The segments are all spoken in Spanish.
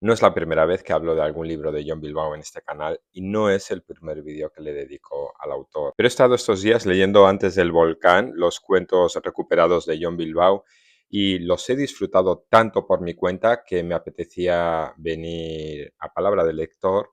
No es la primera vez que hablo de algún libro de John Bilbao en este canal y no es el primer vídeo que le dedico al autor. Pero he estado estos días leyendo Antes del volcán, los cuentos recuperados de John Bilbao, y los he disfrutado tanto por mi cuenta que me apetecía venir a Palabra del Lector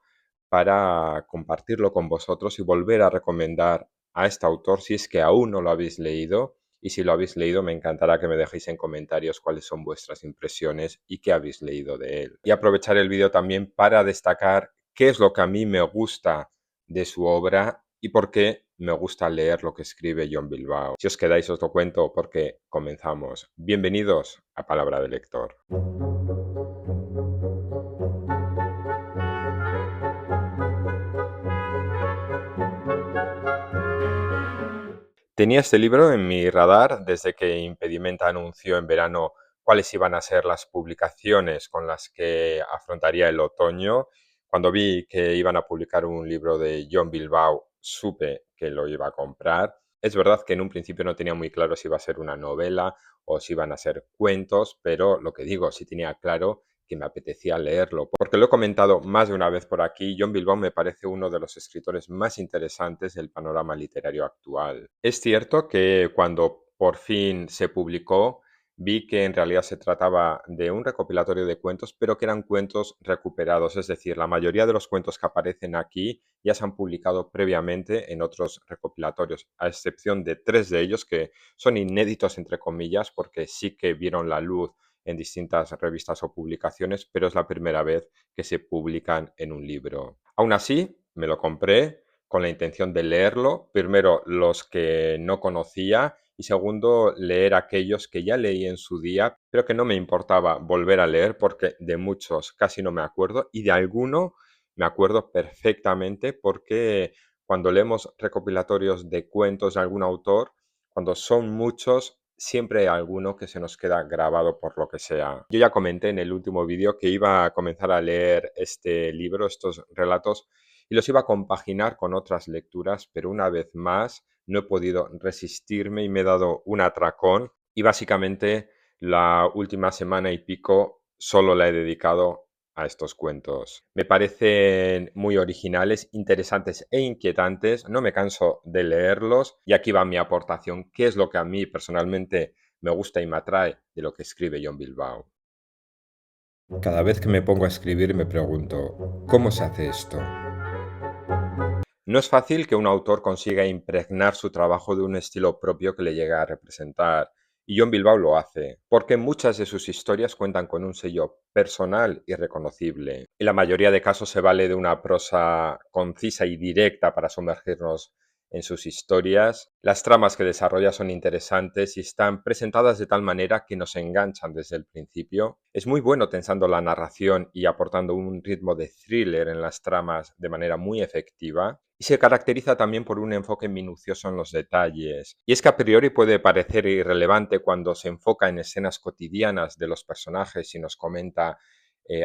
para compartirlo con vosotros y volver a recomendar a este autor si es que aún no lo habéis leído. Y si lo habéis leído, me encantará que me dejéis en comentarios cuáles son vuestras impresiones y qué habéis leído de él. Y aprovechar el vídeo también para destacar qué es lo que a mí me gusta de su obra y por qué me gusta leer lo que escribe John Bilbao. Si os quedáis os lo cuento porque comenzamos. Bienvenidos a Palabra de Lector. Tenía este libro en mi radar desde que Impedimenta anunció en verano cuáles iban a ser las publicaciones con las que afrontaría el otoño. Cuando vi que iban a publicar un libro de John Bilbao, supe que lo iba a comprar. Es verdad que en un principio no tenía muy claro si iba a ser una novela o si iban a ser cuentos, pero lo que digo, sí tenía claro que me apetecía leerlo. Porque lo he comentado más de una vez por aquí, John Bilbao me parece uno de los escritores más interesantes del panorama literario actual. Es cierto que cuando por fin se publicó, vi que en realidad se trataba de un recopilatorio de cuentos, pero que eran cuentos recuperados, es decir, la mayoría de los cuentos que aparecen aquí ya se han publicado previamente en otros recopilatorios, a excepción de 3 de ellos que son inéditos, entre comillas, porque sí que vieron la luz en distintas revistas o publicaciones, pero es la primera vez que se publican en un libro. Aún así, me lo compré con la intención de leerlo, primero los que no conocía y segundo leer aquellos que ya leí en su día, pero que no me importaba volver a leer porque de muchos casi no me acuerdo y de alguno me acuerdo perfectamente porque cuando leemos recopilatorios de cuentos de algún autor, cuando son muchos, siempre hay alguno que se nos queda grabado por lo que sea. Yo ya comenté en el último vídeo que iba a comenzar a leer este libro, estos relatos, y los iba a compaginar con otras lecturas, pero una vez más no he podido resistirme y me he dado un atracón y básicamente la última semana y pico solo la he dedicado a estos cuentos. Me parecen muy originales, interesantes e inquietantes. No me canso de leerlos y aquí va mi aportación. ¿Qué es lo que a mí personalmente me gusta y me atrae de lo que escribe John Bilbao? Cada vez que me pongo a escribir me pregunto, ¿cómo se hace esto? No es fácil que un autor consiga impregnar su trabajo de un estilo propio que le llegue a representar, y John Bilbao lo hace, porque muchas de sus historias cuentan con un sello personal y reconocible. En la mayoría de casos se vale de una prosa concisa y directa para sumergirnos en sus historias. Las tramas que desarrolla son interesantes y están presentadas de tal manera que nos enganchan desde el principio. Es muy bueno tensando la narración y aportando un ritmo de thriller en las tramas de manera muy efectiva. Y se caracteriza también por un enfoque minucioso en los detalles. Y es que a priori puede parecer irrelevante cuando se enfoca en escenas cotidianas de los personajes y nos comenta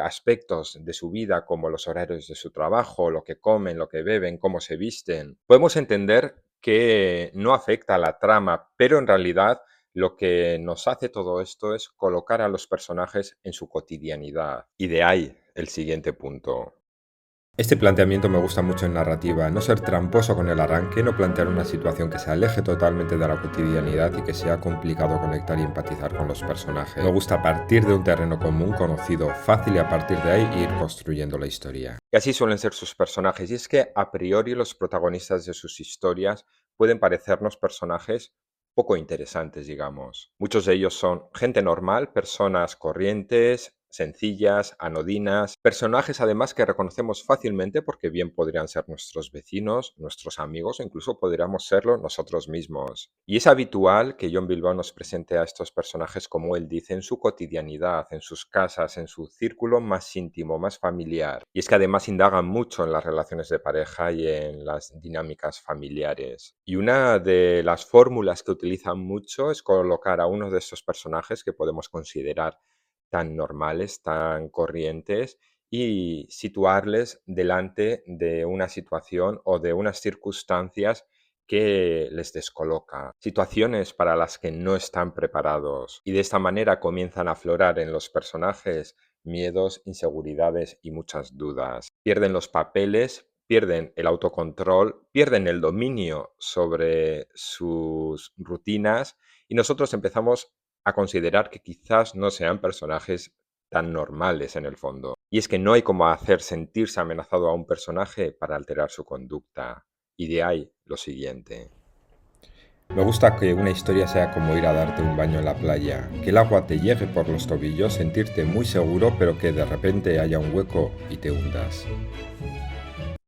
aspectos de su vida como los horarios de su trabajo, lo que comen, lo que beben, cómo se visten. Podemos entender que no afecta a la trama, pero en realidad lo que nos hace todo esto es colocar a los personajes en su cotidianidad. Y de ahí el siguiente punto. Este planteamiento me gusta mucho en narrativa, no ser tramposo con el arranque, no plantear una situación que se aleje totalmente de la cotidianidad y que sea complicado conectar y empatizar con los personajes. Me gusta partir de un terreno común, conocido, fácil y a partir de ahí ir construyendo la historia. Y así suelen ser sus personajes, y es que a priori los protagonistas de sus historias pueden parecernos personajes poco interesantes, digamos. Muchos de ellos son gente normal, personas corrientes, sencillas, anodinas, personajes además que reconocemos fácilmente porque bien podrían ser nuestros vecinos, nuestros amigos o incluso podríamos serlo nosotros mismos. Y es habitual que John Bilbao nos presente a estos personajes como él dice en su cotidianidad, en sus casas, en su círculo más íntimo, más familiar. Y es que además indagan mucho en las relaciones de pareja y en las dinámicas familiares. Y una de las fórmulas que utilizan mucho es colocar a uno de estos personajes que podemos considerar tan normales, tan corrientes, y situarles delante de una situación o de unas circunstancias que les descoloca, situaciones para las que no están preparados. Y de esta manera comienzan a aflorar en los personajes miedos, inseguridades y muchas dudas. Pierden los papeles, pierden el autocontrol, pierden el dominio sobre sus rutinas y nosotros empezamos a considerar que quizás no sean personajes tan normales en el fondo. Y es que no hay como hacer sentirse amenazado a un personaje para alterar su conducta. Y de ahí lo siguiente. Me gusta que una historia sea como ir a darte un baño en la playa, que el agua te llegue por los tobillos, sentirte muy seguro, pero que de repente haya un hueco y te hundas.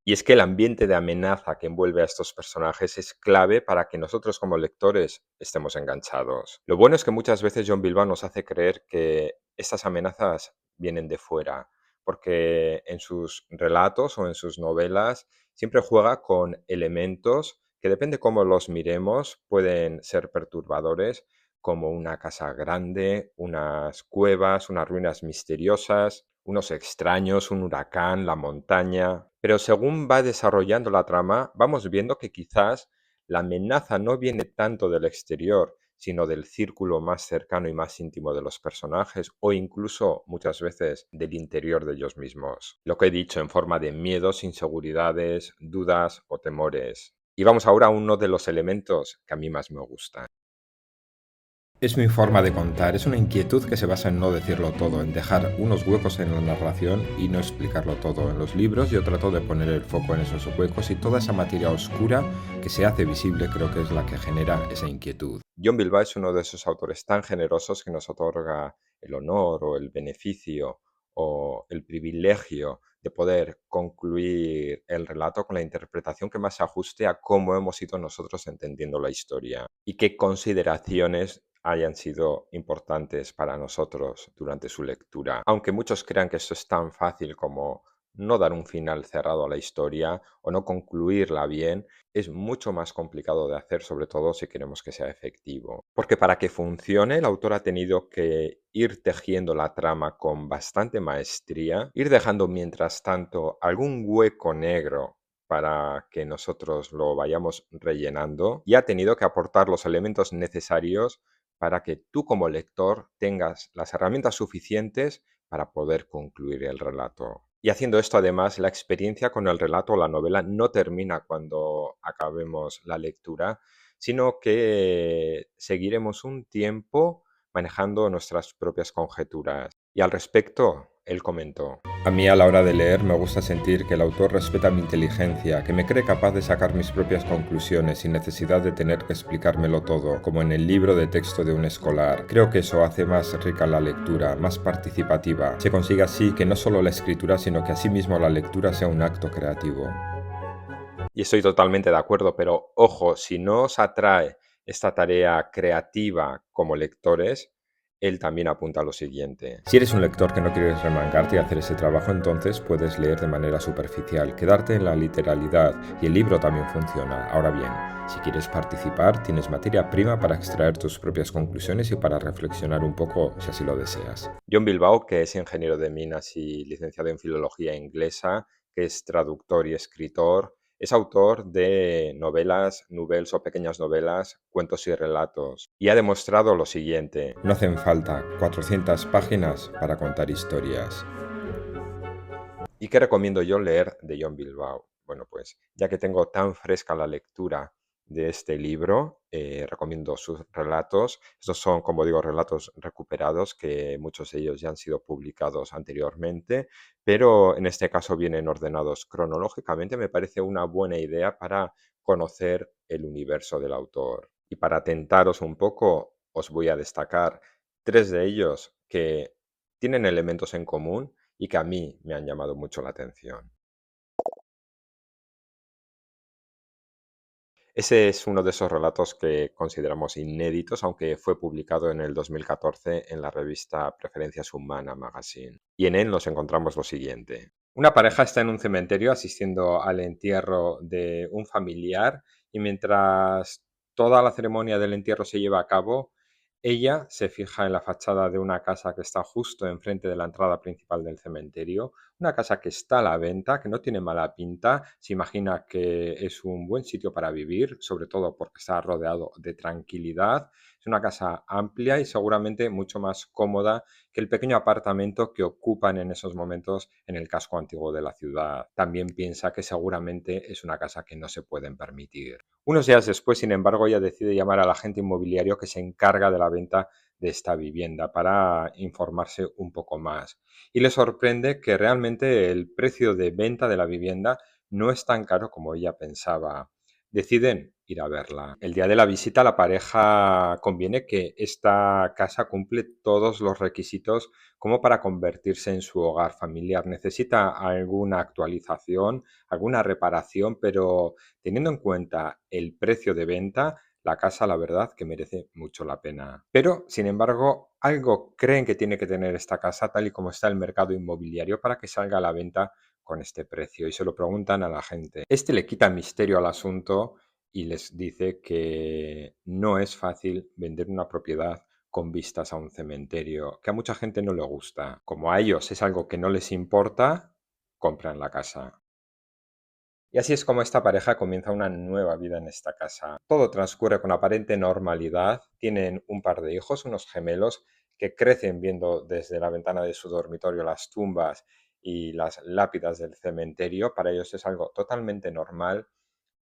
Y es que el ambiente de amenaza que envuelve a estos personajes es clave para que nosotros como lectores estemos enganchados. Lo bueno es que muchas veces John Bilbao nos hace creer que estas amenazas vienen de fuera, porque en sus relatos o en sus novelas siempre juega con elementos que depende cómo los miremos, pueden ser perturbadores, como una casa grande, unas cuevas, unas ruinas misteriosas, unos extraños, un huracán, la montaña. Pero según va desarrollando la trama, vamos viendo que quizás la amenaza no viene tanto del exterior, sino del círculo más cercano y más íntimo de los personajes, o incluso muchas veces del interior de ellos mismos. Lo que he dicho en forma de miedos, inseguridades, dudas o temores. Y vamos ahora a uno de los elementos que a mí más me gusta. Es mi forma de contar, es una inquietud que se basa en no decirlo todo, en dejar unos huecos en la narración y no explicarlo todo. En los libros yo trato de poner el foco en esos huecos y toda esa materia oscura que se hace visible creo que es la que genera esa inquietud. John Bilbao es uno de esos autores tan generosos que nos otorga el honor o el beneficio o el privilegio de poder concluir el relato con la interpretación que más se ajuste a cómo hemos ido nosotros entendiendo la historia y qué consideraciones hayan sido importantes para nosotros durante su lectura. Aunque muchos crean que esto es tan fácil como no dar un final cerrado a la historia o no concluirla bien, es mucho más complicado de hacer, sobre todo si queremos que sea efectivo. Porque para que funcione, el autor ha tenido que ir tejiendo la trama con bastante maestría, ir dejando mientras tanto algún hueco negro para que nosotros lo vayamos rellenando y ha tenido que aportar los elementos necesarios para que tú como lector tengas las herramientas suficientes para poder concluir el relato. Y haciendo esto, además, la experiencia con el relato o la novela no termina cuando acabemos la lectura, sino que seguiremos un tiempo manejando nuestras propias conjeturas. Y al respecto, él comentó: a mí a la hora de leer me gusta sentir que el autor respeta mi inteligencia, que me cree capaz de sacar mis propias conclusiones sin necesidad de tener que explicármelo todo, como en el libro de texto de un escolar. Creo que eso hace más rica la lectura, más participativa. Se consigue así que no solo la escritura, sino que asimismo la lectura sea un acto creativo. Y estoy totalmente de acuerdo, pero ojo, si no os atrae esta tarea creativa como lectores, él también apunta a lo siguiente: si eres un lector que no quieres remangarte y hacer ese trabajo, entonces puedes leer de manera superficial, quedarte en la literalidad y el libro también funciona. Ahora bien, si quieres participar, tienes materia prima para extraer tus propias conclusiones y para reflexionar un poco si así lo deseas. John Bilbao, que es ingeniero de minas y licenciado en filología inglesa, que es traductor y escritor, es autor de novelas, nouvelles o pequeñas novelas, cuentos y relatos, y ha demostrado lo siguiente: no hacen falta 400 páginas para contar historias. ¿Y qué recomiendo yo leer de John Bilbao? Bueno, pues ya que tengo tan fresca la lectura de este libro, recomiendo sus relatos. Estos son, como digo, relatos recuperados, que muchos de ellos ya han sido publicados anteriormente, pero en este caso vienen ordenados cronológicamente. Me parece una buena idea para conocer el universo del autor. Y para tentaros un poco, os voy a destacar tres de ellos que tienen elementos en común y que a mí me han llamado mucho la atención. Ese es uno de esos relatos que consideramos inéditos, aunque fue publicado en el 2014 en la revista Preferencias Humana Magazine. Y en él nos encontramos lo siguiente: una pareja está en un cementerio asistiendo al entierro de un familiar y mientras toda la ceremonia del entierro se lleva a cabo, ella se fija en la fachada de una casa que está justo enfrente de la entrada principal del cementerio, una casa que está a la venta, que no tiene mala pinta, se imagina que es un buen sitio para vivir, sobre todo porque está rodeado de tranquilidad. Es una casa amplia y seguramente mucho más cómoda que el pequeño apartamento que ocupan en esos momentos en el casco antiguo de la ciudad. También piensa que seguramente es una casa que no se pueden permitir. Unos días después, sin embargo, ella decide llamar al agente inmobiliario que se encarga de la venta de esta vivienda para informarse un poco más. Y le sorprende que realmente el precio de venta de la vivienda no es tan caro como ella pensaba. Deciden ir a verla. El día de la visita, la pareja conviene que esta casa cumple todos los requisitos como para convertirse en su hogar familiar. Necesita alguna actualización, alguna reparación, pero teniendo en cuenta el precio de venta, la casa, la verdad, que merece mucho la pena. Pero, sin embargo, algo creen que tiene que tener esta casa, tal y como está el mercado inmobiliario, para que salga a la venta con este precio. Y se lo preguntan a la gente. Este le quita misterio al asunto y les dice que no es fácil vender una propiedad con vistas a un cementerio, que a mucha gente no le gusta. Como a ellos es algo que no les importa, compran la casa. Y así es como esta pareja comienza una nueva vida en esta casa. Todo transcurre con aparente normalidad. Tienen un par de hijos, unos gemelos, que crecen viendo desde la ventana de su dormitorio las tumbas y las lápidas del cementerio. Para ellos es algo totalmente normal,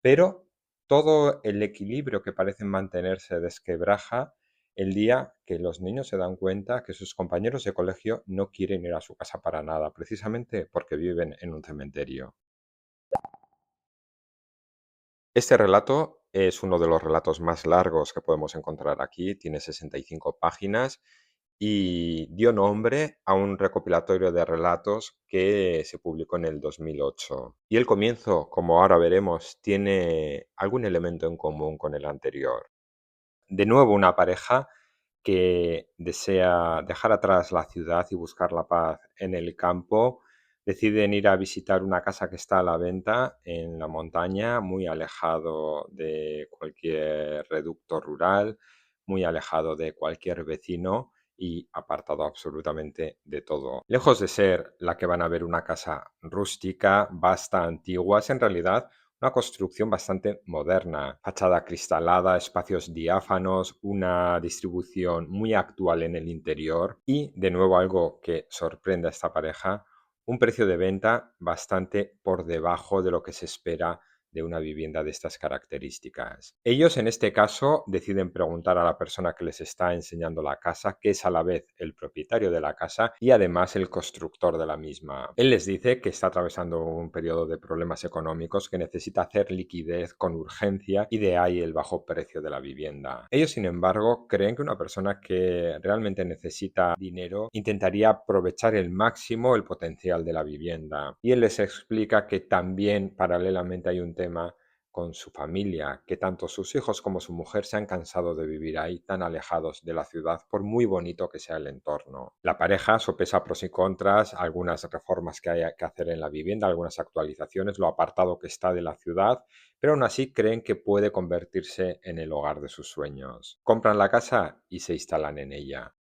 pero todo el equilibrio que parecen mantener se desquebraja el día que los niños se dan cuenta que sus compañeros de colegio no quieren ir a su casa para nada, precisamente porque viven en un cementerio. Este relato es uno de los relatos más largos que podemos encontrar aquí, tiene 65 páginas y dio nombre a un recopilatorio de relatos que se publicó en el 2008. Y el comienzo, como ahora veremos, tiene algún elemento en común con el anterior. De nuevo, una pareja que desea dejar atrás la ciudad y buscar la paz en el campo, deciden ir a visitar una casa que está a la venta en la montaña, muy alejado de cualquier reducto rural, muy alejado de cualquier vecino y apartado absolutamente de todo. Lejos de ser la que van a ver una casa rústica, vasta, antigua, es en realidad una construcción bastante moderna, fachada cristalada, espacios diáfanos, una distribución muy actual en el interior y, de nuevo, algo que sorprende a esta pareja, un precio de venta bastante por debajo de lo que se espera de una vivienda de estas características. Ellos, en este caso, deciden preguntar a la persona que les está enseñando la casa, que es a la vez el propietario de la casa y además el constructor de la misma. Él les dice que está atravesando un periodo de problemas económicos, que necesita hacer liquidez con urgencia y de ahí el bajo precio de la vivienda. Ellos, sin embargo, creen que una persona que realmente necesita dinero intentaría aprovechar el máximo el potencial de la vivienda. Y él les explica que también paralelamente hay un tema con su familia, que tanto sus hijos como su mujer se han cansado de vivir ahí tan alejados de la ciudad, por muy bonito que sea el entorno. La pareja sopesa pros y contras, algunas reformas que hay que hacer en la vivienda, algunas actualizaciones, lo apartado que está de la ciudad, pero aún así creen que puede convertirse en el hogar de sus sueños. Compran la casa y se instalan en ella.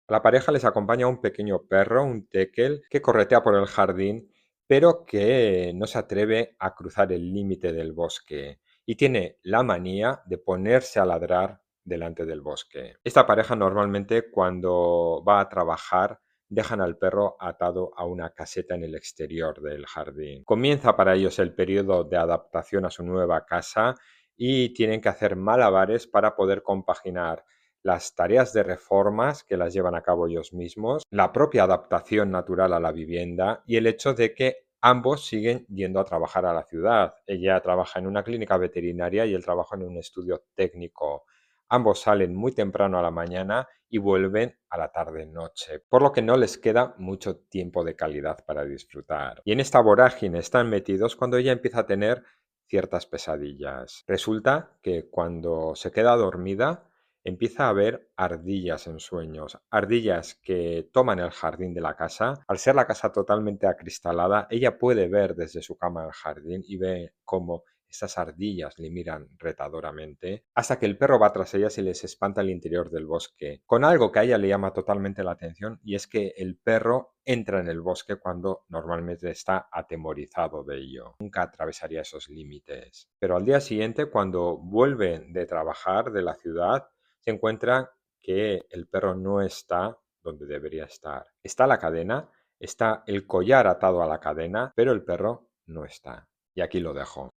A la pareja les acompaña un pequeño perro, un tekel, que corretea por el jardín, pero que no se atreve a cruzar el límite del bosque y tiene la manía de ponerse a ladrar delante del bosque. Esta pareja normalmente cuando va a trabajar dejan al perro atado a una caseta en el exterior del jardín. Comienza para ellos el periodo de adaptación a su nueva casa y tienen que hacer malabares para poder compaginar las tareas de reformas que las llevan a cabo ellos mismos, la propia adaptación natural a la vivienda y el hecho de que ambos siguen yendo a trabajar a la ciudad. Ella trabaja en una clínica veterinaria y él trabaja en un estudio técnico. Ambos salen muy temprano a la mañana y vuelven a la tarde-noche, por lo que no les queda mucho tiempo de calidad para disfrutar. Y en esta vorágine están metidos cuando ella empieza a tener ciertas pesadillas. Resulta que cuando se queda dormida, empieza a ver ardillas en sueños, ardillas que toman el jardín de la casa. Al ser la casa totalmente acristalada, ella puede ver desde su cama el jardín y ve cómo estas ardillas le miran retadoramente, hasta que el perro va tras ellas y les espanta al interior del bosque, con algo que a ella le llama totalmente la atención, y es que el perro entra en el bosque cuando normalmente está atemorizado de ello. Nunca atravesaría esos límites. Pero al día siguiente, cuando vuelven de trabajar de la ciudad, se encuentran que el perro no está donde debería estar. Está la cadena, está el collar atado a la cadena, pero el perro no está. Y aquí lo dejo.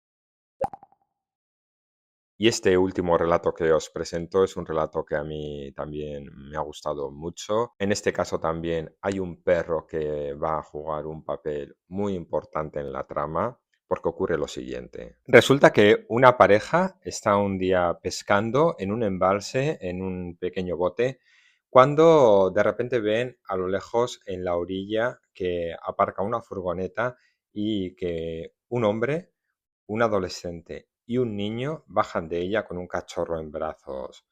Y este último relato que os presento es un relato que a mí también me ha gustado mucho. En este caso también hay un perro que va a jugar un papel muy importante en la trama, porque ocurre lo siguiente. Resulta que una pareja está un día pescando en un embalse, en un pequeño bote, cuando de repente ven a lo lejos en la orilla que aparca una furgoneta y que un hombre, un adolescente y un niño bajan de ella con un cachorro en brazos.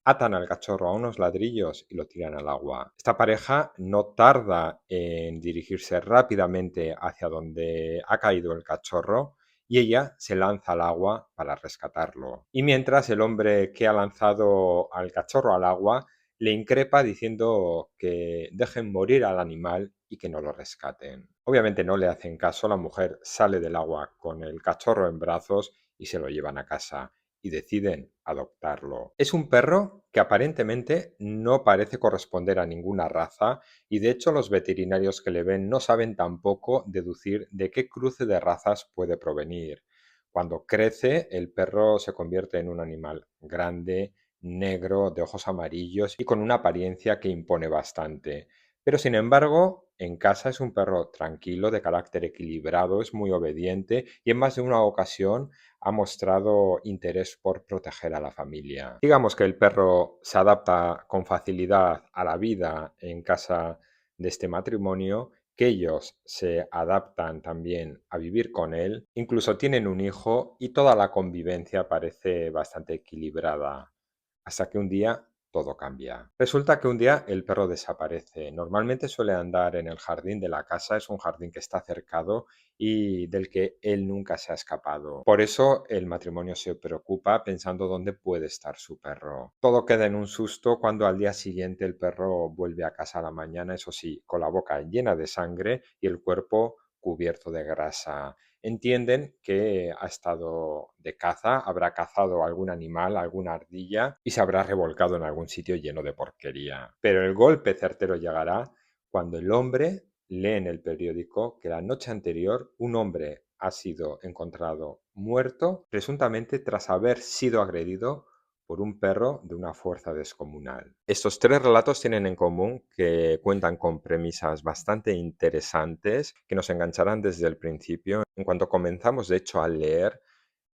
Atan al cachorro a unos ladrillos y lo tiran al agua. Esta pareja no tarda en dirigirse rápidamente hacia donde ha caído el cachorro y ella se lanza al agua para rescatarlo. Y mientras el hombre que ha lanzado al cachorro al agua le increpa diciendo que dejen morir al animal y que no lo rescaten. Obviamente no le hacen caso, la mujer sale del agua con el cachorro en brazos y se lo llevan a casa y deciden adoptarlo. Es un perro que aparentemente no parece corresponder a ninguna raza y de hecho los veterinarios que le ven no saben tampoco deducir de qué cruce de razas puede provenir. Cuando crece, el perro se convierte en un animal grande, negro, de ojos amarillos y con una apariencia que impone bastante. Pero sin embargo, en casa es un perro tranquilo, de carácter equilibrado, es muy obediente y en más de una ocasión ha mostrado interés por proteger a la familia. Digamos que el perro se adapta con facilidad a la vida en casa de este matrimonio, que ellos se adaptan también a vivir con él, incluso tienen un hijo y toda la convivencia parece bastante equilibrada, hasta que un día todo cambia. Resulta que un día el perro desaparece. Normalmente suele andar en el jardín de la casa, es un jardín que está cercado y del que él nunca se ha escapado. Por eso el matrimonio se preocupa pensando dónde puede estar su perro. Todo queda en un susto cuando al día siguiente el perro vuelve a casa a la mañana, eso sí, con la boca llena de sangre y el cuerpo cubierto de grasa. Entienden que ha estado de caza, habrá cazado algún animal, alguna ardilla y se habrá revolcado en algún sitio lleno de porquería. Pero el golpe certero llegará cuando el hombre lee en el periódico que la noche anterior un hombre ha sido encontrado muerto, presuntamente tras haber sido agredido por un perro de una fuerza descomunal. Estos tres relatos tienen en común que cuentan con premisas bastante interesantes que nos engancharán desde el principio. En cuanto comenzamos, de hecho, a leer,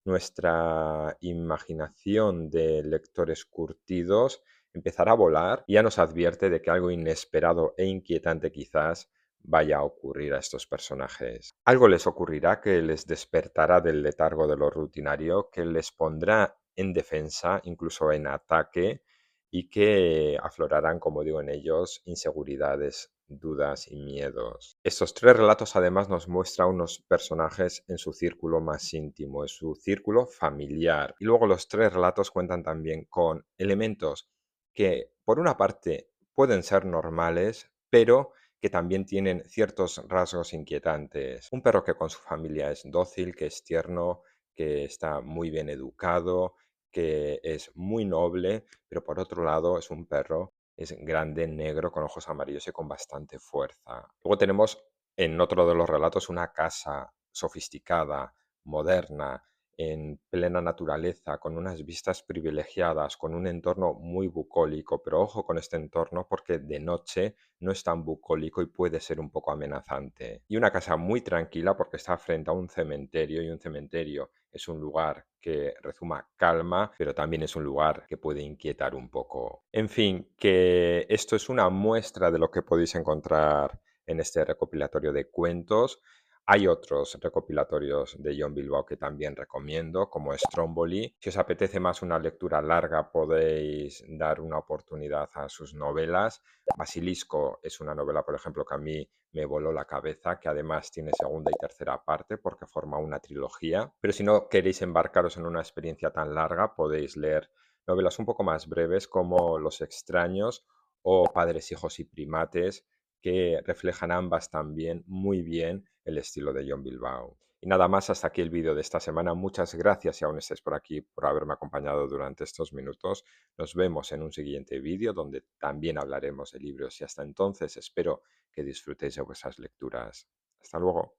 nuestra imaginación de lectores curtidos empezará a volar y ya nos advierte de que algo inesperado e inquietante quizás vaya a ocurrir a estos personajes. Algo les ocurrirá que les despertará del letargo de lo rutinario, que les pondrá en defensa, incluso en ataque, y que aflorarán, como digo, en ellos inseguridades, dudas y miedos. Estos tres relatos además nos muestran unos personajes en su círculo más íntimo, en su círculo familiar. Y luego los tres relatos cuentan también con elementos que, por una parte, pueden ser normales, pero que también tienen ciertos rasgos inquietantes. Un perro que con su familia es dócil, que es tierno, que está muy bien educado, que es muy noble, pero por otro lado es un perro, es grande, negro, con ojos amarillos y con bastante fuerza. Luego tenemos en otro de los relatos una casa sofisticada, moderna, en plena naturaleza, con unas vistas privilegiadas, con un entorno muy bucólico, pero ojo con este entorno porque de noche no es tan bucólico y puede ser un poco amenazante. Y una casa muy tranquila porque está frente a un cementerio y un cementerio es un lugar que rezuma calma, pero también es un lugar que puede inquietar un poco. En fin, que esto es una muestra de lo que podéis encontrar en este recopilatorio de cuentos. Hay otros recopilatorios de John Bilbao que también recomiendo, como Stromboli. Si os apetece más una lectura larga, podéis dar una oportunidad a sus novelas. Basilisco es una novela, por ejemplo, que a mí me voló la cabeza, que además tiene segunda y tercera parte porque forma una trilogía. Pero si no queréis embarcaros en una experiencia tan larga, podéis leer novelas un poco más breves como Los extraños o Padres, hijos y primates, que reflejan ambas también muy bien el estilo de John Bilbao. Y nada más, hasta aquí el vídeo de esta semana. Muchas gracias si aún estáis por aquí por haberme acompañado durante estos minutos. Nos vemos en un siguiente vídeo donde también hablaremos de libros y hasta entonces espero que disfrutéis de vuestras lecturas. Hasta luego.